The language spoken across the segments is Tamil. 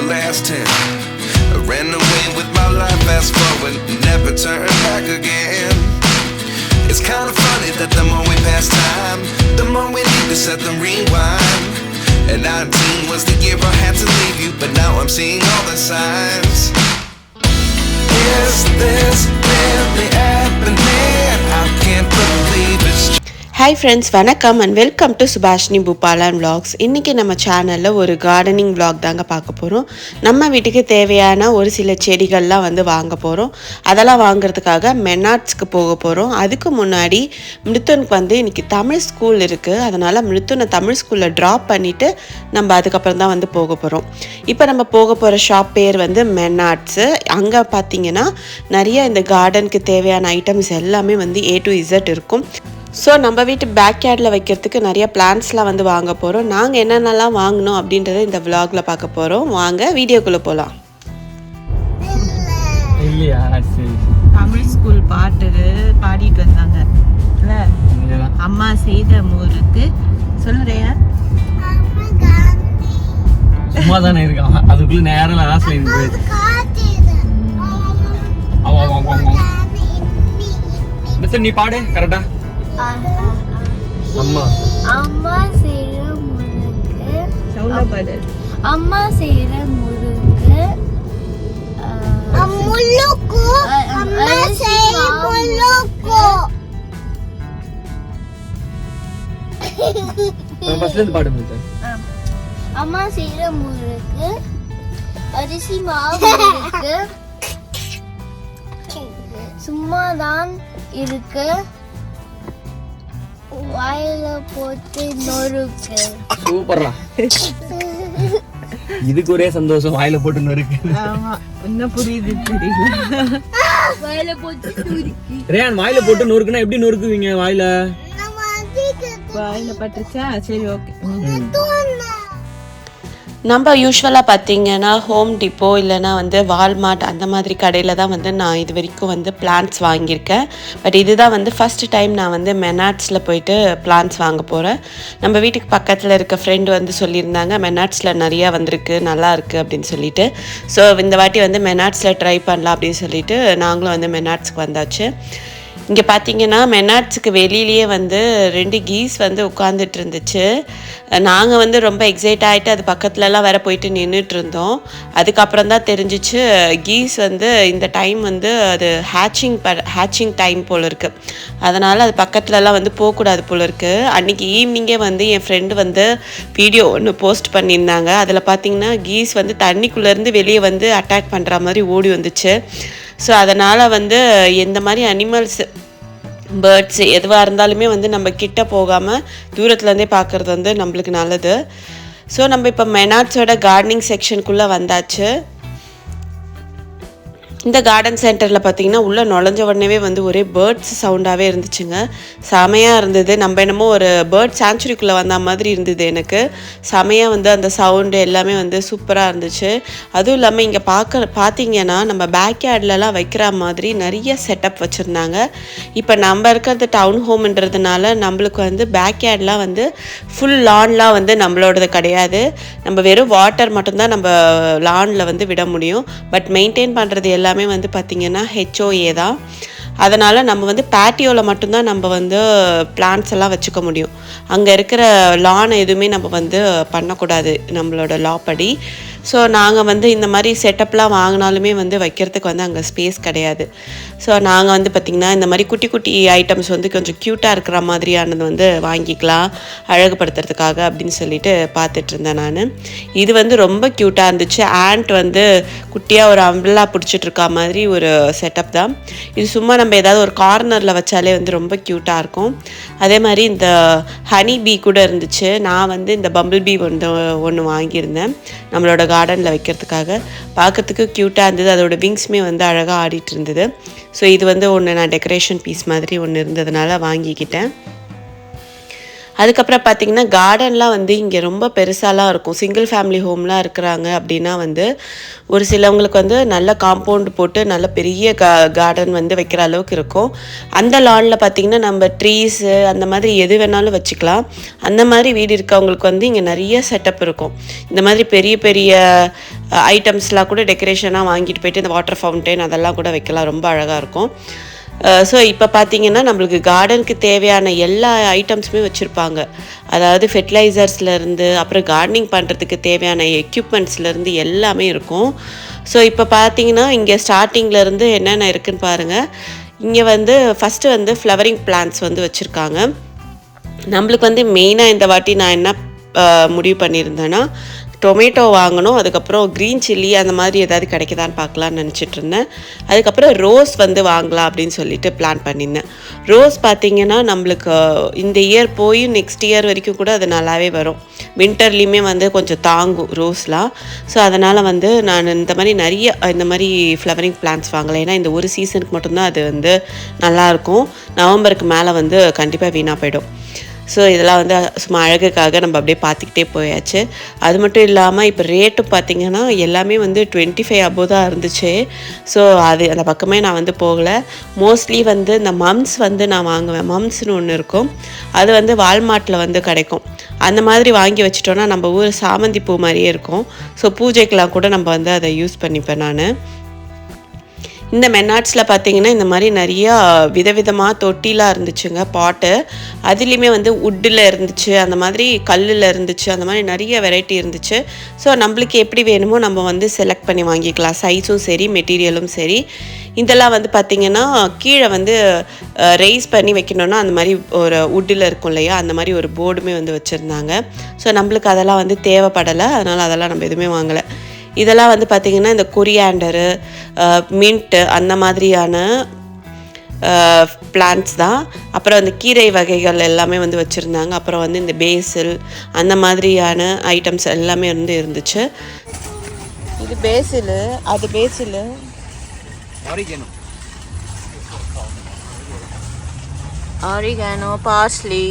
last 10. I ran away with my life, fast forward, never turn back again. It's kind of funny that the more we pass time, the more we need to set the rewind. And 19 was the year I had to leave you, but now I'm seeing all the signs. Is this really happening? I can't believe it's true. Hi friends, வணக்கம் and welcome to Subhashini Boopalan vlogs. இன்றைக்கி நம்ம சேனலில் ஒரு கார்டனிங் vlog தாங்க பார்க்க போகிறோம். நம்ம வீட்டுக்கு தேவையான ஒரு சில செடிகள்லாம் வந்து வாங்க போகிறோம். அதெல்லாம் வாங்குறதுக்காக மெனாட்ஸ்க்கு போக போகிறோம். அதுக்கு முன்னாடி மிருத்துனுக்கு வந்து இன்றைக்கி தமிழ் ஸ்கூல் இருக்குது. அதனால் மிருத்துனை தமிழ் ஸ்கூலில் ட்ராப் பண்ணிவிட்டு நம்ம அதுக்கப்புறம் தான் வந்து போக போகிறோம். இப்போ நம்ம போக போகிற ஷாப் பேர் வந்து மெனாட்ஸு. அங்கே பார்த்திங்கன்னா நிறைய இந்த கார்டனுக்கு தேவையான ஐட்டம்ஸ் எல்லாமே வந்து A to Z இருக்கும். ஸோ நம்ம வீட்டு பேக்யார்டில் வைக்கிறதுக்கு நிறைய பிளான்ட்ஸ்லாம் வந்து வாங்க போகிறோம். நாங்கள் என்னென்னலாம் வாங்கினோம் அப்படின்றத இந்த விலாகில் பார்க்க போகிறோம். வாங்க வீடியோக்குள்ளே போகலாம். தமிழ் ஸ்கூல் பாட்டு பாடிட்டு வந்தாங்க. அம்மா செய்த முறுக்கு சொல்லுறியா? சும்மா தானே இருக்கான், அதுக்குள்ள நேரம் நீ பாடு கரெக்டா. அம்மா அம்மா செய்யற முறுக்கு, அம்மா செய்யற முறுக்கு, முள்ளுக்கு, அம்மா செய்யற முள்ளுக்கு. ஃபர்ஸ்ட்ல இருந்து பாடு முத்து. அம்மா செய்யற முறுக்கு, அரிசி மாவு இருக்கு, சும்மாதான் இருக்கு, வாயில போட்டு நொறுக்கு. சூப்பர்ரா, இதுக்கு ஒரே சந்தோஷம். வாயில போட்டு நொறுக்கு. ஆமா, என்ன புரியுது தெரியல. வாயில போட்டு நொறுக்கு. ரேன், வாயில போட்டு நொறுக்குனா எப்படி நொறுக்குவீங்க? வாயில பட்டுச்சா? சரி, ஓகே. நம்ம யூஸ்வலாக பார்த்தீங்கன்னா ஹோம் டிப்போ இல்லைனா வந்து வால்மார்ட் அந்த மாதிரி கடையில் தான் வந்து நான் இது வரைக்கும் வந்து பிளான்ட்ஸ் வாங்கியிருக்கேன். பட் இதுதான் வந்து ஃபஸ்ட்டு டைம் நான் வந்து மெனாட்ஸில் போயிட்டு பிளான்ட்ஸ் வாங்க போகிறேன். நம்ம வீட்டுக்கு பக்கத்தில் இருக்க ஃப்ரெண்டு வந்து சொல்லியிருந்தாங்க மெனாட்ஸில் நிறையா வந்திருக்கு, நல்லா இருக்குது அப்படின்னு சொல்லிட்டு. ஸோ இந்த வாட்டி வந்து மெனாட்ஸில் ட்ரை பண்ணலாம் அப்படின்னு சொல்லிட்டு நாங்களும் வந்து மெனாட்ஸ்க்கு வந்தாச்சு. இங்கே பார்த்தீங்கன்னா மெனாட்ஸுக்கு வெளியிலேயே வந்து 2 கீஸ் வந்து உட்காந்துட்டு இருந்துச்சு. நாங்கள் வந்து ரொம்ப எக்ஸைட் ஆகிட்டு அது பக்கத்துலலாம் வேற போயிட்டு நின்றுட்டு இருந்தோம். அதுக்கப்புறம் தான் தெரிஞ்சிச்சு கீஸ் வந்து இந்த டைம் வந்து அது ஹேச்சிங் டைம் போல் இருக்குது. அதனால் அது பக்கத்துலலாம் வந்து போகக்கூடாது போல் இருக்குது. அன்றைக்கி ஈவினிங்கே வந்து என் ஃப்ரெண்டு வந்து வீடியோ ஒன்று போஸ்ட் பண்ணியிருந்தாங்க. அதில் பார்த்திங்கன்னா கீஸ் வந்து தண்ணிக்குள்ளேருந்து வெளியே வந்து அட்டாக் பண்ணுற மாதிரி ஓடி வந்துச்சு. ஸோ அதனால் வந்து எந்த மாதிரி அனிமல்ஸ் பேர்ட்ஸ் எதுவாக இருந்தாலுமே வந்து நம்ம கிட்ட போகாமல் தூரத்துலேருந்தே பார்க்குறது வந்து நம்மளுக்கு நல்லது. ஸோ நம்ம இப்போ மெனாட்ஸோட கார்டனிங் செக்ஷனுக்குள்ளே வந்தாச்சு. இந்த கார்டன் சென்டரில் பார்த்திங்கன்னா உள்ளே நுழைஞ்ச உடனே வந்து ஒரே பேர்ட்ஸ் சவுண்டாகவே இருந்துச்சுங்க. செமையாக இருந்தது. நம்ம என்னமோ ஒரு பேர்ட் சாங்சுரிக்குள்ளே வந்த மாதிரி இருந்தது எனக்கு. செமையாக வந்து அந்த சவுண்டு எல்லாமே வந்து சூப்பராக இருந்துச்சு. அதுவும் இல்லாமல் இங்கே பார்த்தீங்கன்னா நம்ம பேக்யார்ட்லலாம் வைக்கிற மாதிரி நிறைய செட்டப் வச்சுருந்தாங்க. இப்போ நம்ம இருக்கிறது டவுன் ஹோம்ன்றதுனால நம்மளுக்கு வந்து பேக்யார்ட்லாம் வந்து ஃபுல் லான்லாம் வந்து நம்மளோடது கிடையாது. நம்ம வெறும் வாட்டர் மட்டும்தான் நம்ம லானில் வந்து விட முடியும். பட் மெயின்டைன் பண்ணுறது எல்லாமே வந்து பார்த்திங்கன்னா HOA தான். அதனால் நம்ம வந்து பேட்டியோவில் மட்டும்தான் நம்ம வந்து பிளான்ட்ஸ் எல்லாம் வச்சுக்க முடியும். அங்கே இருக்கிற லான் எதுவுமே நம்ம வந்து பண்ணக்கூடாது நம்மளோட லா படி. ஸோ நாங்கள் வந்து இந்த மாதிரி செட்டப்லாம் வாங்கினாலுமே வந்து வைக்கிறதுக்கு வந்து அங்கே ஸ்பேஸ் கிடையாது. ஸோ நாங்கள் வந்து பார்த்திங்கன்னா இந்த மாதிரி குட்டி குட்டி ஐட்டம்ஸ் வந்து கொஞ்சம் க்யூட்டாக இருக்கிற மாதிரியானது வந்து வாங்கிக்கலாம் அழகுபடுத்துறதுக்காக அப்படின்னு சொல்லிட்டு பார்த்துட்டு இருந்தேன் நான். இது வந்து ரொம்ப க்யூட்டாக இருந்துச்சு. ஆண்ட் வந்து குட்டியாக ஒரு அம்பலா பிடிச்சிட்டு இருக்கா மாதிரி ஒரு செட்டப் தான் இது. சும்மா நம்ம ஏதாவது ஒரு கார்னரில் வச்சாலே வந்து ரொம்ப க்யூட்டாக இருக்கும். அதே மாதிரி இந்த ஹனி பீ கூட இருந்துச்சு. நான் வந்து இந்த பம்பிள் பீ ஒன்று வாங்கியிருந்தேன் நம்மளோட கார்டனில் வைக்கிறதுக்காக. பார்க்கறதுக்கு க்யூட்டாக இருந்தது. அதோட விங்ஸுமே வந்து அழகாக ஆடிட்டு இருந்தது. ஸோ இது வந்து ஒன்று நான் டெக்கரேஷன் பீஸ் மாதிரி ஒன்று இருந்ததுனால வாங்கிக்கிட்டேன். அதுக்கப்புறம் பார்த்திங்கன்னா கார்டன்லாம் வந்து இங்கே ரொம்ப பெருசாலாம் இருக்கும். சிங்கிள் ஃபேமிலி ஹோம்லாம் இருக்கிறாங்க அப்படின்னா வந்து ஒரு சிலவங்களுக்கு வந்து நல்ல காம்பவுண்ட் போட்டு நல்ல பெரிய கார்டன் வந்து வைக்கிற அளவுக்கு இருக்கும். அந்த லானில் பார்த்திங்கன்னா நம்ம ட்ரீஸு அந்த மாதிரி எது வேணாலும் வச்சுக்கலாம். அந்த மாதிரி வீடு இருக்கவங்களுக்கு வந்து இங்கே நிறைய செட்டப் இருக்கும். இந்த மாதிரி பெரிய பெரிய ஐட்டம்ஸ்லாம் கூட டெக்கரேஷனாக வாங்கிட்டு போயிட்டு இந்த வாட்டர் ஃபவுண்டைன் அதெல்லாம் கூட வைக்கலாம், ரொம்ப அழகாக இருக்கும். ஸோ இப்போ பார்த்தீங்கன்னா நம்மளுக்கு கார்டனுக்கு தேவையான எல்லா ஐட்டம்ஸுமே வச்சுருப்பாங்க. அதாவது ஃபெர்டிலைசர்ஸ்லேருந்து அப்புறம் கார்டனிங் பண்ணுறதுக்கு தேவையான எக்யூப்மெண்ட்ஸ்லேருந்து எல்லாமே இருக்கும். ஸோ இப்போ பார்த்தீங்கன்னா இங்கே ஸ்டார்டிங்லேருந்து என்னென்ன இருக்குதுன்னு பாருங்கள். இங்கே வந்து ஃபஸ்ட்டு வந்து ஃப்ளவரிங் பிளான்ட்ஸ் வந்து வச்சுருக்காங்க. நம்மளுக்கு வந்து மெயினாக இந்த வாட்டி நான் என்ன முடிவு பண்ணியிருந்தேன்னா, டொமேட்டோ வாங்கணும், அதுக்கப்புறம் க்ரீன் சில்லி அந்த மாதிரி ஏதாவது கிடைக்குதான்னு பார்க்கலான்னு நினச்சிட்டு இருந்தேன். அதுக்கப்புறம் ரோஸ் வந்து வாங்கலாம் அப்படின்னு சொல்லிட்டு பிளான் பண்ணியிருந்தேன். ரோஸ் பார்த்திங்கன்னா நம்மளுக்கு இந்த இயர் போய் நெக்ஸ்ட் இயர் வரைக்கும் கூட அது நல்லாவே வரும். வின்டர்லேயுமே வந்து கொஞ்சம் தாங்கும் ரோஸ்லாம். ஸோ அதனால் வந்து நான் இந்த மாதிரி நிறைய இந்த மாதிரி ஃப்ளவரிங் பிளான்ட்ஸ் வாங்கலை. ஏன்னா இந்த ஒரு சீசனுக்கு மட்டும்தான் அது வந்து நல்லாயிருக்கும். நவம்பருக்கு மேலே வந்து கண்டிப்பாக வீணாக போயிடும். ஸோ இதெல்லாம் வந்து சும்மா அழகுக்காக நம்ம அப்படியே பார்த்துக்கிட்டே போயாச்சு. அது மட்டும் இல்லாமல் இப்போ ரேட்டு பார்த்திங்கன்னா எல்லாமே வந்து 25 above தான் இருந்துச்சு. ஸோ அது அந்த பக்கமே நான் வந்து போகலை. மோஸ்ட்லி வந்து இந்த மம்ஸ் வந்து நான் வாங்குவேன். மம்ஸ்னு ஒன்று இருக்கும், அது வந்து வால்மார்ட்டில் வந்து கிடைக்கும். அந்த மாதிரி வாங்கி வச்சிட்டோன்னா நம்ம ஊர் சாமந்தி பூ மாதிரியே இருக்கும். ஸோ பூஜைக்கெலாம் கூட நம்ம வந்து அதை யூஸ் பண்ணிப்பேன் நான். இந்த மென்னாட்ஸில் பார்த்திங்கன்னா இந்த மாதிரி நிறையா விதவிதமாக தொட்டிலாம் இருந்துச்சுங்க, பாட்டு. அதுலேயுமே வந்து வுட்டில் இருந்துச்சு, அந்த மாதிரி கல்லில் இருந்துச்சு, அந்த மாதிரி நிறைய வெரைட்டி இருந்துச்சு. ஸோ நம்மளுக்கு எப்படி வேணுமோ நம்ம வந்து செலக்ட் பண்ணி வாங்கிக்கலாம், சைஸும் சரி மெட்டீரியலும் சரி. இதெல்லாம் வந்து பார்த்திங்கன்னா கீழே வந்து ரைஸ் பண்ணி வைக்கணுன்னா அந்த மாதிரி ஒரு வுட்டில் இருக்கும் இல்லையா, அந்த மாதிரி ஒரு போர்டுமே வந்து வச்சுருந்தாங்க. ஸோ நம்மளுக்கு அதெல்லாம் வந்து தேவைப்படலை, அதனால் அதெல்லாம் நம்ம எதுவுமே வாங்கலை. இதெல்லாம் வந்து பார்த்திங்கன்னா இந்த கொரியாண்டரு, மின்ட்டு அந்த மாதிரியான பிளான்ட்ஸ் தான். அப்புறம் அந்த கீரை வகைகள் எல்லாமே வந்து வச்சுருந்தாங்க. அப்புறம் வந்து இந்த பேசில் அந்த மாதிரியான ஐட்டம்ஸ் எல்லாமே வந்து இருந்துச்சு. இது பேசில், அது basil, oregano, parsley,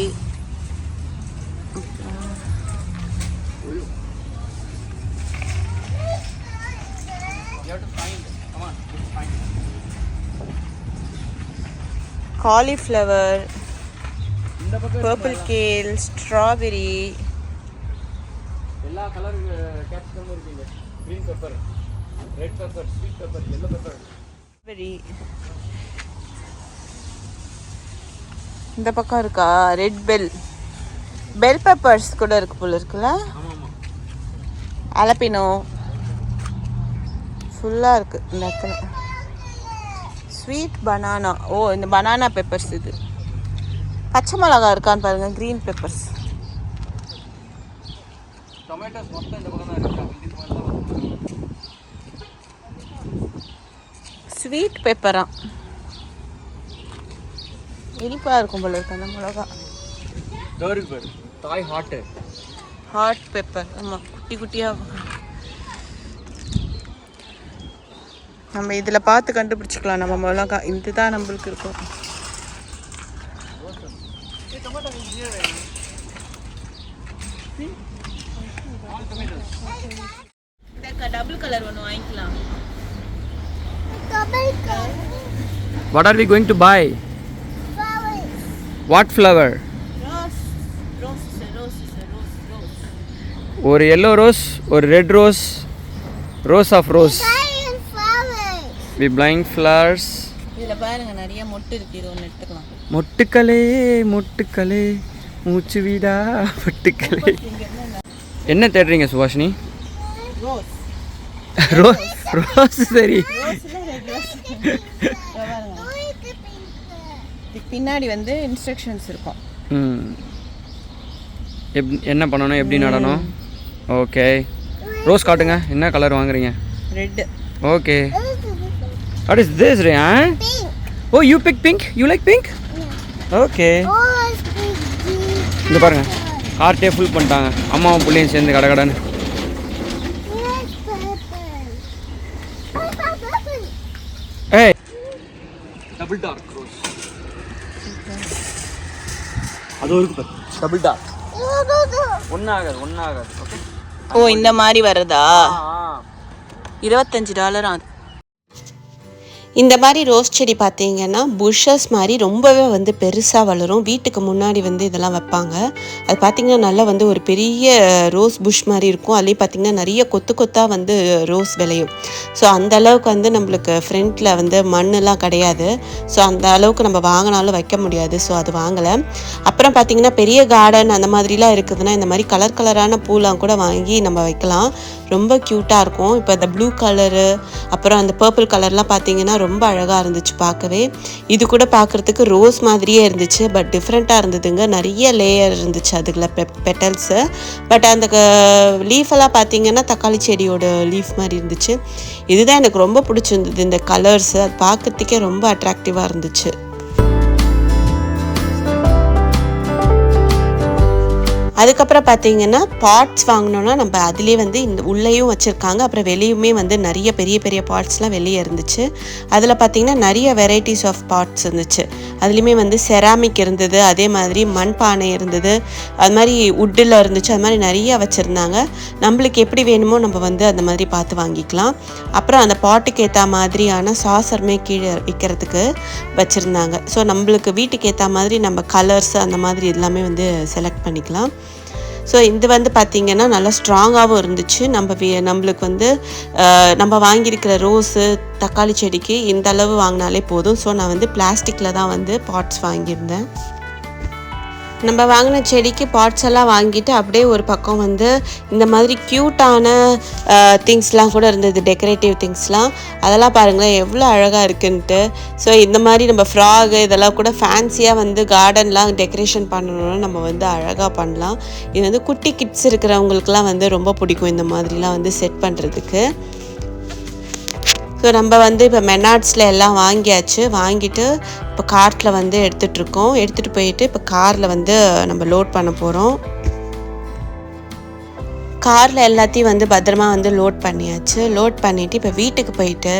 cauliflower, purple kale, strawberry, எல்லா கலர் கேப்சிகம் இருக்குங்க. Green pepper, red pepper, sweet pepper, yellow pepper. இந்த பக்கம் இருக்கா ரெட் பெல் பெப்பர்ஸ் கூட இருக்கு போல இருக்குல்ல. அலப்பினோ ஃபுல்லாக இருக்குது இந்த இடத்துல. ஸ்வீட் பனானா, ஓ இந்த பனானா பெப்பர்ஸ். இது பச்சை மிளகா இருக்கான்னு பாருங்க, க்ரீன் பெப்பர்ஸ். டொமேட்டோஸ் மொத்தம் இந்த பக்கம் தான் இருக்கு. ஸ்வீட் பெப்பரா, இனிப்பாக இருக்கும் போல இருக்கு அந்த மிளகா. தாய் ஹாட் பெப்பர், ஆமாம், குட்டி குட்டியாக. நம்ம இதில் பார்த்து கண்டுபிடிச்சிக்கலாம் நம்ம மிளகா, இதுதான் நம்மளுக்கு இருக்கும். டபுள் கலர் ஒன்று வாங்கிக்கலாம். What are we going to buy? What flower? Rose. ஒரு yellow rose, ஒரு red rose, rose of rose. We buying flowers. இதில் பாருங்க நிறைய மொட்டு இருக்கு, இது ஒன்று எடுத்துக்கலாம். மொட்டுக்களே மூச்சு வீடா மொட்டுக்களே. என்ன தேடுறீங்க சுபாஷினி? ரோஸ் சரி. பின்னாடி வந்து இன்ஸ்ட்ரக்ஷன்ஸ் இருக்கும். என்ன பண்ணணும், எப்படி நடணும். ஓகே, ரோஸ் காட்டுங்க. என்ன கலர் வாங்குறீங்க? Red. Okay. What is this, Ryan? Pink. Oh, you pick pink? You like pink? Yeah. Okay. Oh, it's pink. இந்த பாருங்க, கார்ட்டே ஃபுல் பண்ணிட்டாங்க அம்மாவும் பிள்ளையும் சேர்ந்து கடகடன்னு. ஏய், டபுள் டார்க் ரோஸ். அது இருக்கு பாரு, டபுள் டார்க். ஒண்ணாகாது. ஓகே. ஓ இந்த மாதிரி வருதா? $25 ஆகுது. இந்த மாதிரி ரோஸ் செடி பார்த்தீங்கன்னா புஷ்ஷஸ் மாதிரி ரொம்பவே வந்து பெருசாக வளரும். வீட்டுக்கு முன்னாடி வந்து இதெல்லாம் வைப்பாங்க. அது பார்த்திங்கன்னா நல்லா வந்து ஒரு பெரிய ரோஸ் புஷ் மாதிரி இருக்கும். அதுலேயும் பார்த்திங்கன்னா நிறைய கொத்து கொத்தாக வந்து ரோஸ் விளையும். ஸோ அந்த அளவுக்கு வந்து நம்மளுக்கு ஃப்ரண்ட்டில் வந்து மண்ணெலாம் கிடையாது. ஸோ அந்த அளவுக்கு நம்ம வாங்கினாலும் வைக்க முடியாது. ஸோ அது வாங்கலை. அப்புறம் பார்த்திங்கன்னா பெரிய கார்டன் அந்த மாதிரிலாம் இருக்குதுன்னா இந்த மாதிரி கலர் கலரான பூலாம் கூட வாங்கி நம்ம வைக்கலாம். ரொம்ப க்யூட்டாக இருக்கும். இப்போ இந்த ப்ளூ கலரு அப்புறம் அந்த பர்பிள் கலர்லாம் பார்த்திங்கன்னா ரொம்ப அழகாக இருந்துச்சு பார்க்கவே. இது கூட பார்க்குறதுக்கு ரோஸ் மாதிரியே இருந்துச்சு. பட் டிஃப்ரெண்ட்டாக இருந்ததுங்க. நிறைய லேயர் இருந்துச்சு அதுக்குள்ள பெட்டல்ஸு. பட் அந்த லீஃபெல்லாம் பார்த்திங்கன்னா தக்காளி செடியோட லீஃப் மாதிரி இருந்துச்சு. இதுதான் எனக்கு ரொம்ப பிடிச்சிருந்தது. இந்த கலர்ஸு அது பார்க்குறதுக்கே ரொம்ப அட்ராக்டிவாக இருந்துச்சு. அதுக்கப்புறம் பார்த்தீங்கன்னா பாட்ஸ் வாங்கினோன்னா நம்ம அதுலேயே வந்து இந்த உள்ளேயும் வச்சுருக்காங்க. அப்புறம் வெளியுமே வந்து நிறைய பெரிய பெரிய பாட்ஸ்லாம் வெளியே இருந்துச்சு. அதில் பார்த்திங்கன்னா நிறைய வெரைட்டிஸ் ஆஃப் பாட்ஸ் இருந்துச்சு. அதுலேயுமே வந்து செராமிக் இருந்தது, அதே மாதிரி மண்பானை இருந்தது, அது மாதிரி உட்டில் இருந்துச்சு. அது மாதிரி நிறைய வச்சுருந்தாங்க. நம்மளுக்கு எப்படி வேணுமோ நம்ம வந்து அந்த மாதிரி பார்த்து வாங்கிக்கலாம். அப்புறம் அந்த பாட்டுக்கு ஏற்ற மாதிரியான சாசருமே கீழே விற்கிறதுக்கு வச்சுருந்தாங்க. ஸோ நம்மளுக்கு வீட்டுக்கு ஏற்ற மாதிரி நம்ம கலர்ஸ் அந்த மாதிரி எல்லாமே வந்து செலக்ட் பண்ணிக்கலாம். ஸோ இது வந்து பார்த்திங்கன்னா நல்லா ஸ்ட்ராங்காகவும் இருந்துச்சு. நம்மளுக்கு வந்து நம்ம வாங்கியிருக்கிற ரோஸு தக்காளி செடிக்கு இந்த அளவு வாங்கினாலே போதும். ஸோ நான் வந்து பிளாஸ்டிக்கில் தான் வந்து பாட்ஸ் வாங்கியிருந்தேன். நம்ம வாங்கின செடிக்கு பாட்ஸ் எல்லாம் வாங்கிட்டு அப்படியே ஒரு பக்கம் வந்து இந்த மாதிரி க்யூட்டான திங்ஸ்லாம் கூட இருந்தது, டெக்கரேட்டிவ் திங்ஸ்லாம். அதெல்லாம் பாருங்களேன் எவ்வளோ அழகாக இருக்குன்ட்டு. ஸோ இந்த மாதிரி நம்ம ஃப்ராகு இதெல்லாம் கூட ஃபேன்சியாக வந்து கார்டன்லாம் டெக்கரேஷன் பண்ணணும்னா நம்ம வந்து அழகாக பண்ணலாம். இது வந்து குட்டி கிட்ஸ் இருக்கிறவங்களுக்குலாம் வந்து ரொம்ப பிடிக்கும் இந்த மாதிரிலாம் வந்து செட் பண்ணுறதுக்கு. ஸோ நம்ம வந்து இப்போ மெனாட்ஸில் எல்லாம் வாங்கியாச்சு. வாங்கிட்டு இப்போ கார்ட்டில் வந்து எடுத்துகிட்ருக்கோம். எடுத்துகிட்டு போயிட்டு இப்போ காரில் வந்து நம்ம லோட் பண்ண போகிறோம். காரில் எல்லாத்தையும் வந்து பத்திரமா வந்து லோட் பண்ணியாச்சு. லோட் பண்ணிவிட்டு இப்போ வீட்டுக்கு போயிட்டு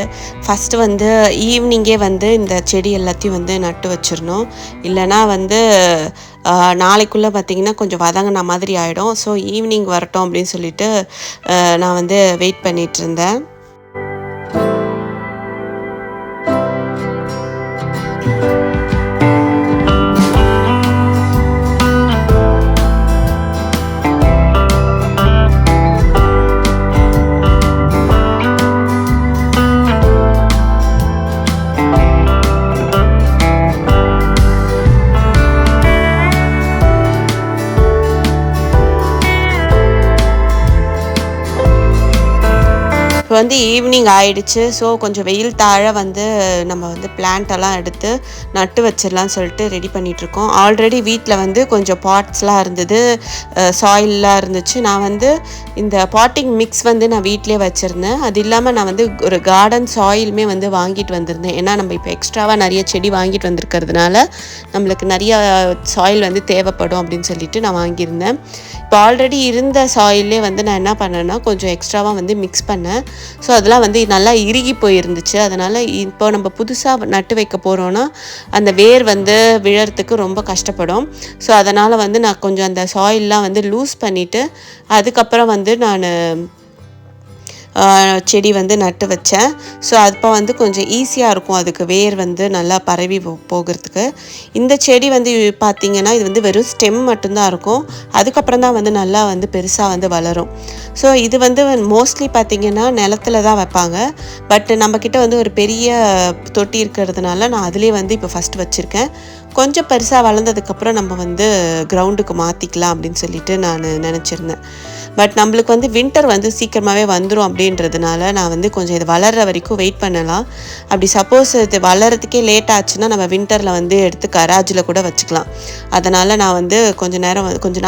ஃபஸ்ட்டு வந்து ஈவினிங்கே வந்து இந்த செடி எல்லாத்தையும் வந்து நட்டு வச்சிடணும். இல்லைனா வந்து நாளைக்குள்ளே பார்த்திங்கன்னா கொஞ்சம் வதங்கின மாதிரி ஆகிடும். ஸோ ஈவினிங் வரட்டும் அப்படின்னு சொல்லிட்டு நான் வந்து வெயிட் பண்ணிகிட்டு இருந்தேன். இப்போ வந்து ஈவினிங் ஆயிடுச்சு. ஸோ கொஞ்சம் வெயில் தாழ வந்து நம்ம வந்து பிளான்ட்டெல்லாம் எடுத்து நட்டு வச்சிடலான்னு சொல்லிட்டு ரெடி பண்ணிகிட்ருக்கோம். ஆல்ரெடி வீட்டில் வந்து கொஞ்சம் பாட்ஸ்லாம் இருந்தது, சாயிலெலாம் இருந்துச்சு. நான் வந்து இந்த பாட்டிங் மிக்ஸ் வந்து நான் வீட்டிலே வச்சுருந்தேன். அது இல்லாமல் நான் வந்து ஒரு கார்டன் சாயிலுமே வந்து வாங்கிட்டு வந்திருந்தேன். ஏன்னா நம்ம இப்போ எக்ஸ்ட்ராவாக நிறைய செடி வாங்கிட்டு வந்திருக்கிறதுனால நம்மளுக்கு நிறைய சாயில் வந்து தேவைப்படும் அப்படின்னு சொல்லிட்டு நான் வாங்கியிருந்தேன். இப்போ ஆல்ரெடி இருந்த சாயிலே வந்து நான் என்ன பண்ணேன்னா கொஞ்சம் எக்ஸ்ட்ராவாக வந்து மிக்ஸ் பண்ணேன். ஸோ அதெல்லாம் வந்து நல்லா இறுகி போயிருந்துச்சு. அதனால் இப்போ நம்ம புதுசாக நட்டு வைக்க போகிறோன்னா அந்த வேர் வந்து விழறதுக்கு ரொம்ப கஷ்டப்படும். ஸோ அதனால் வந்து நான் கொஞ்சம் அந்த சாயிலெலாம் வந்து லூஸ் பண்ணிவிட்டு அதுக்கப்புறம் வந்து நான் செடி வந்து நட்டு வச்சேன். ஸோ அப்போ வந்து கொஞ்சம் ஈஸியாக இருக்கும் அதுக்கு வேர் வந்து நல்லா பரவி போகிறதுக்கு. இந்த செடி வந்து பார்த்திங்கன்னா இது வந்து வெறும் ஸ்டெம் மட்டும்தான் இருக்கும். அதுக்கப்புறம் தான் வந்து நல்லா வந்து பெருசாக வந்து வளரும். ஸோ இது வந்து மோஸ்ட்லி பார்த்திங்கன்னா நிலத்துல தான் வைப்பாங்க. பட் நம்மக்கிட்ட வந்து ஒரு பெரிய தொட்டி இருக்கிறதுனால நான் அதுலேயே வந்து இப்போ ஃபஸ்ட்டு வச்சுருக்கேன். கொஞ்சம் பெருசாக வளர்ந்ததுக்கப்புறம் நம்ம வந்து கிரவுண்டுக்கு மாற்றிக்கலாம் அப்படின்னு சொல்லிட்டு நான் நினச்சிருந்தேன். பட் நம்மளுக்கு வந்து வின்டர் வந்து சீக்கிரமாகவே வந்துடும் அப்படின்றதுனால நான் வந்து கொஞ்சம் இது வளர்கிற வரைக்கும் வெயிட் பண்ணலாம். அப்படி சப்போஸ் இது வளர்கிறதுக்கே லேட் ஆச்சுன்னா நம்ம வின்டரில் வந்து எடுத்து கராஜில் கூட வச்சுக்கலாம். அதனால் நான் வந்து கொஞ்ச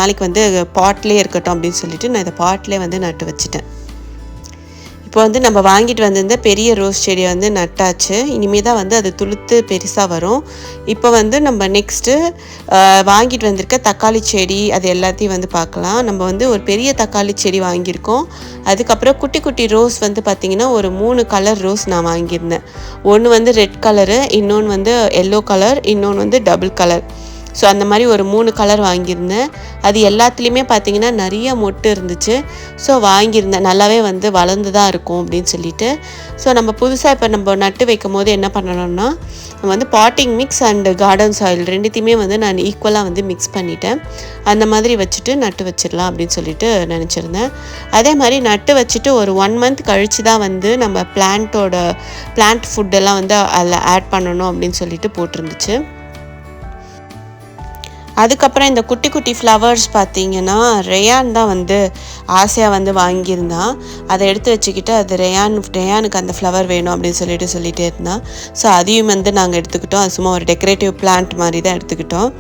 நாளைக்கு வந்து பாட்லேயே இருக்கட்டும் அப்படின்னு சொல்லிட்டு நான் இதை பாட்லேயே வந்து நட்டு வச்சுட்டேன். இப்போ வந்து நம்ம வாங்கிட்டு வந்திருந்த பெரிய ரோஸ் செடியை வந்து நட்டாச்சு. இனிமேல் தான் வந்து அது துளுத்து பெருசாக வரும். இப்போ வந்து நம்ம நெக்ஸ்ட்டு வாங்கிட்டு வந்திருக்க தக்காளி செடி அது எல்லாத்தையும் வந்து பார்க்கலாம். நம்ம வந்து ஒரு பெரிய தக்காளி செடி வாங்கியிருக்கோம். அதுக்கப்புறம் குட்டி குட்டி ரோஸ் வந்து பார்த்திங்கன்னா ஒரு 3 கலர் ரோஸ் நான் வாங்கியிருந்தேன். ஒன்று வந்து ரெட் கலரு, இன்னொன்று வந்து எல்லோ கலர், இன்னொன்று வந்து டபுள் கலர். ஸோ அந்த மாதிரி ஒரு 3 கலர் வாங்கியிருந்தேன். அது எல்லாத்துலேயுமே பார்த்திங்கன்னா நிறைய மொட்டு இருந்துச்சு. ஸோ வாங்கியிருந்தேன். நல்லாவே வந்து வளர்ந்து தான் இருக்கும் அப்படின்னு சொல்லிட்டு. ஸோ நம்ம புதுசாக இப்போ நம்ம நட்டு வைக்கும் போது என்ன பண்ணணும்னா, நம்ம வந்து potting mix and garden soil ரெண்டுத்தையுமே வந்து நான் ஈக்குவலாக வந்து மிக்ஸ் பண்ணிட்டேன். அந்த மாதிரி வச்சுட்டு நட்டு வச்சிடலாம் அப்படின்னு சொல்லிட்டு நினச்சிருந்தேன். அதே மாதிரி நட்டு வச்சுட்டு ஒரு 1 மந்த் கழித்து தான் வந்து நம்ம பிளான்ட் ஃபுட்டெல்லாம் வந்து அதில் ஆட் பண்ணணும் அப்படின்னு சொல்லிட்டு போட்டிருந்துச்சு. அதுக்கப்புறம் இந்த குட்டி குட்டி ஃப்ளவர்ஸ் பார்த்திங்கன்னா ரேயான் தான் வந்து ஆசையாக வந்து வாங்கியிருந்தான். அதை எடுத்து வச்சுக்கிட்டு அது ரேயானுக்கு அந்த ஃப்ளவர் வேணும் அப்படின்னு சொல்லிகிட்டே இருந்தான். ஸோ அதையும் வந்து நாங்கள் எடுத்துக்கிட்டோம். அது சும்மா ஒரு டெக்கரேட்டிவ் பிளான்ட் மாதிரி தான் எடுத்துக்கிட்டோம்.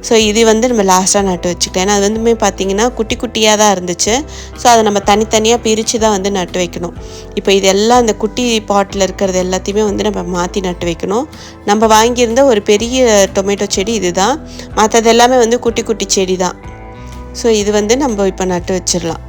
ஸோ இது வந்து நம்ம லாஸ்ட்டாக நட்டு வச்சுக்கிட்டேன். ஏன்னா அது வந்துமே பார்த்திங்கன்னா குட்டி குட்டியாக தான் இருந்துச்சு. ஸோ அதை நம்ம தனித்தனியாக பிரித்து தான் வந்து நட்டு வைக்கணும். இப்போ இதெல்லாம் இந்த குட்டி பாட்டில் இருக்கிறது எல்லாத்தையுமே வந்து நம்ம மாற்றி நட்டு வைக்கணும். நம்ம வாங்கியிருந்த ஒரு பெரிய டொமேட்டோ செடி இது தான். மற்றது எல்லாமே வந்து குட்டி குட்டி செடி தான். ஸோ இது வந்து நம்ம இப்போ நட்டு வச்சிடலாம்.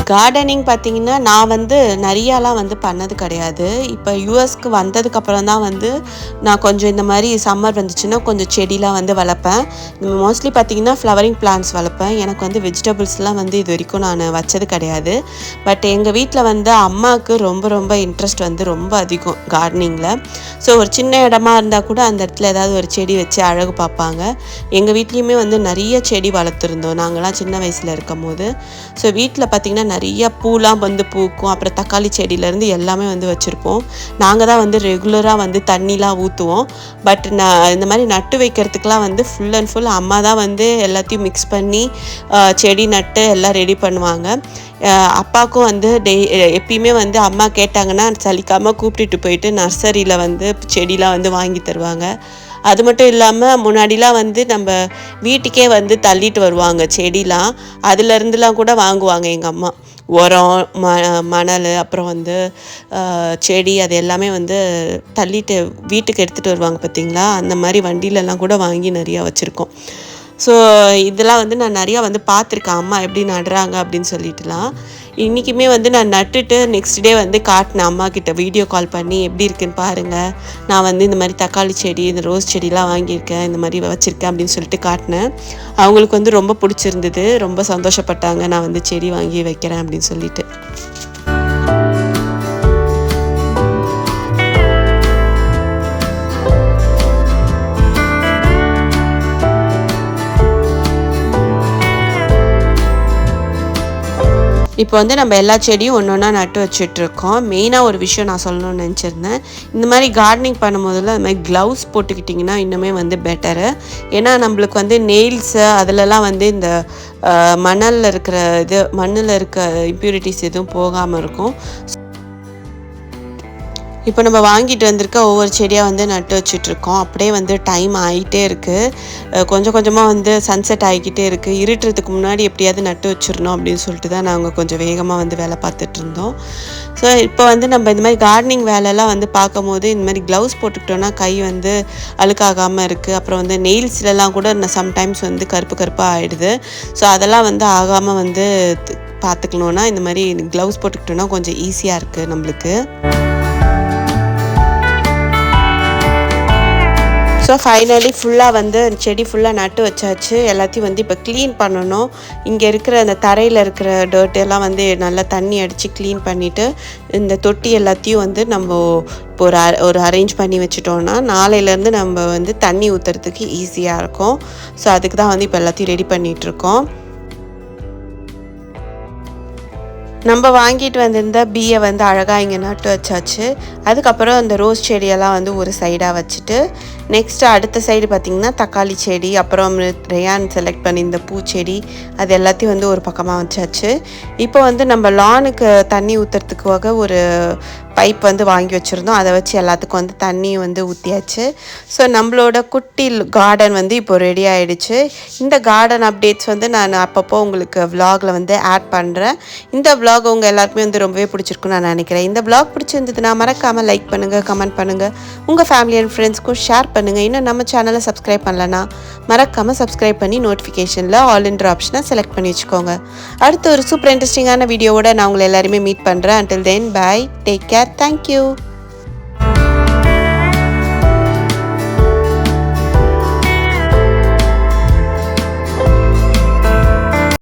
கார்டனிங் பார்த்திங்கன்னா நான் வந்து நிறையாலாம் வந்து பண்ணது கிடையாது. இப்போ யூஎஸ்க்கு வந்ததுக்கப்புறம் தான் வந்து நான் கொஞ்சம் இந்த மாதிரி சம்மர் வந்துச்சுன்னா கொஞ்சம் செடிலாம் வந்து வளர்ப்பேன். மோஸ்ட்லி பார்த்திங்கன்னா ஃப்ளவரிங் பிளான்ட்ஸ் வளர்ப்பேன். எனக்கு வந்து வெஜிடபிள்ஸ்லாம் வந்து இது வரைக்கும் நான் வச்சது கிடையாது. பட் எங்கள் வீட்டில் வந்து அம்மாவுக்கு ரொம்ப ரொம்ப இன்ட்ரெஸ்ட் வந்து ரொம்ப அதிகம் கார்டனிங்கில். ஸோ ஒரு சின்ன இடமா இருந்தால் கூட அந்த இடத்துல ஏதாவது ஒரு செடி வச்சு அழகு பார்ப்பாங்க. எங்கள் வீட்லேயுமே வந்து நிறைய செடி வளர்த்துருந்தோம் நாங்கள்லாம் சின்ன வயசில் இருக்கும் போது. ஸோ வீட்டில் பார்த்திங்கன்னா நிறைய பூலாம் வந்து பூக்கும். அப்புறம் தக்காளி செடியிலேருந்து எல்லாமே வந்து வச்சுருப்போம். நாங்கள் தான் வந்து ரெகுலராக வந்து தண்ணிலாம் ஊற்றுவோம். பட் நான் இந்த மாதிரி நட்டு வைக்கிறதுக்கெலாம் வந்து ஃபுல் அண்ட் ஃபுல் அம்மா தான் வந்து எல்லாத்தையும் மிக்ஸ் பண்ணி செடி நட்டு எல்லாம் ரெடி பண்ணுவாங்க. அப்பாவுக்கும் வந்து எப்பயுமே வந்து அம்மா கேட்டாங்கன்னா சலிக்காமல் கூப்பிட்டுட்டு போயிட்டு நர்சரியில் வந்து செடிலாம் வந்து வாங்கி தருவாங்க. அது மட்டும் இல்லாமல் முன்னாடிலாம் வந்து நம்ம வீட்டுக்கே வந்து தள்ளிட்டு வருவாங்க செடிலாம். அதுலேருந்துலாம் கூட வாங்குவாங்க எங்கள் அம்மா. உரம், மணல், அப்புறம் வந்து செடி அது எல்லாமே வந்து தள்ளிட்டு வீட்டுக்கு எடுத்துகிட்டு வருவாங்க பார்த்திங்களா. அந்த மாதிரி வண்டியிலலாம் கூட வாங்கி நிறையா வச்சுருக்கோம். ஸோ இதெல்லாம் வந்து நான் நிறையா வந்து பார்த்துருக்கேன் அம்மா எப்படி நடுறாங்க அப்படின்னு சொல்லிட்டுலாம். இன்றைக்குமே வந்து நான் நட்டுட்டு நெக்ஸ்ட் டே வந்து காட்டினேன் அம்மா கிட்ட வீடியோ கால் பண்ணி, எப்படி இருக்குன்னு பாருங்கள், நான் வந்து இந்த மாதிரி தக்காளி செடி, இந்த ரோஸ் செடிலாம் வாங்கியிருக்கேன், இந்த மாதிரி வச்சுருக்கேன் அப்படின்னு சொல்லிட்டு காட்டினேன். அவங்களுக்கு வந்து ரொம்ப பிடிச்சிருந்தது. ரொம்ப சந்தோஷப்பட்டாங்க நான் வந்து செடி வாங்கி வைக்கிறேன் அப்படின்னு சொல்லிட்டு. இப்போ வந்து நம்ம எல்லா செடியும் ஒன்று ஒன்றா நட்டு வச்சிட்ருக்கோம். மெயினாக ஒரு விஷயம் நான் சொல்லணும்னு நினச்சிருந்தேன். இந்த மாதிரி கார்டனிங் பண்ணும்போதில் அது மாதிரி க்ளவுஸ் போட்டுக்கிட்டிங்கன்னா இன்னுமே வந்து பெட்டரு. ஏன்னா நம்மளுக்கு வந்து நெயில்ஸு அதிலலாம் வந்து இந்த மண்ணில் இருக்க இம்ப்யூரிட்டிஸ் எதுவும் போகாமல் இருக்கும். இப்போ நம்ம வாங்கிட்டு வந்திருக்க ஒவ்வொரு செடியாக வந்து நட்டு வச்சிட்ருக்கோம். அப்படியே வந்து டைம் ஆகிட்டே இருக்குது. கொஞ்சம் கொஞ்சமாக வந்து சன்செட் ஆகிக்கிட்டே இருக்குது. இருட்டுறதுக்கு முன்னாடி எப்படியாவது நட்டு வச்சிடணும் அப்படின்னு சொல்லிட்டு தான் நாங்கள் கொஞ்சம் வேகமாக வந்து வேலை பார்த்துட்ருந்தோம். ஸோ இப்போ வந்து நம்ம இந்த மாதிரி கார்டனிங் வேலைலாம் வந்து பார்க்கும் போது இந்த மாதிரி க்ளவுஸ் போட்டுக்கிட்டோன்னா கை வந்து அழுக்காகாமல் இருக்குது. அப்புறம் வந்து நெயில்ஸ்லலாம் கூட சம்டைம்ஸ் வந்து கருப்பாக ஆகிடுது. ஸோ அதெல்லாம் வந்து ஆகாமல் வந்து பார்த்துக்கணுன்னா இந்த மாதிரி க்ளவுஸ் போட்டுக்கிட்டோன்னா கொஞ்சம் ஈஸியாக இருக்குது நம்மளுக்கு. ஸோ ஃபைனலி ஃபுல்லாக வந்து செடி ஃபுல்லாக நட்டு வச்சாச்சு. எல்லாத்தையும் வந்து இப்போ க்ளீன் பண்ணணும். இங்கே இருக்கிற அந்த தரையில் இருக்கிற டர்ட் எல்லாம் வந்து நல்லா தண்ணி அடித்து க்ளீன் பண்ணிவிட்டு இந்த தொட்டி எல்லாத்தையும் வந்து நம்ம இப்போ ஒரு அரேஞ்ச் பண்ணி வச்சுட்டோன்னா நாளையிலேருந்து நம்ம வந்து தண்ணி ஊற்றுறதுக்கு ஈஸியாக இருக்கும். ஸோ அதுக்கு தான் வந்து இப்போ எல்லாத்தையும் ரெடி பண்ணிகிட்ருக்கோம். நம்ம வாங்கிட்டு வந்திருந்த பீயை வந்து அழகாக இங்கே நட்டு வச்சாச்சு. அதுக்கப்புறம் அந்த ரோஸ் செடியெல்லாம் வந்து ஒரு சைடாக வச்சுட்டு நெக்ஸ்ட்டு அடுத்த சைடு பார்த்திங்கன்னா தக்காளி செடி, அப்புறம் ரேயான் செலக்ட் பண்ணி இந்த பூச்செடி அது எல்லாத்தையும் வந்து ஒரு பக்கமாக வச்சாச்சு. இப்போ வந்து நம்ம லானுக்கு தண்ணி ஊற்றுறதுக்காக ஒரு பைப் வந்து வாங்கி வச்சுருந்தோம். அதை வச்சு எல்லாத்துக்கும் வந்து தண்ணியும் வந்து ஊற்றியாச்சு. ஸோ நம்மளோட குட்டி கார்டன் வந்து இப்போ ரெடி ஆகிடுச்சு. இந்த கார்டன் அப்டேட்ஸ் வந்து நான் அப்பப்போ உங்களுக்கு vlogல வந்து ஆட் பண்ணுறேன். இந்த vlog உங்கள் எல்லாருக்குமே வந்து ரொம்பவே பிடிச்சிருக்குன்னு நான் நினைக்கிறேன். இந்த vlog பிடிச்சிருந்ததுன்னா மறக்காமல் லைக் பண்ணுங்கள், கமெண்ட் பண்ணுங்கள், உங்கள் ஃபேமிலி அண்ட் ஃப்ரெண்ட்ஸ்க்கும் ஷேர் பண்ணுங்கள். இன்னும் நம்ம சேனலை சப்ஸ்கிரைப் பண்ணலன்னா மறக்காமல் சப்ஸ்கிரைப் பண்ணி நோட்டிஃபிகேஷனில் ஆல் இன்ட்ரு ஆப்ஷனை செலக்ட் பண்ணி வச்சுக்கோங்க. அடுத்து ஒரு சூப்பர் இன்ட்ரெஸ்டிங்கான வீடியோவோட நான் உங்களை எல்லாருமே மீட் பண்ணுறேன். until then bye, take care, thank you.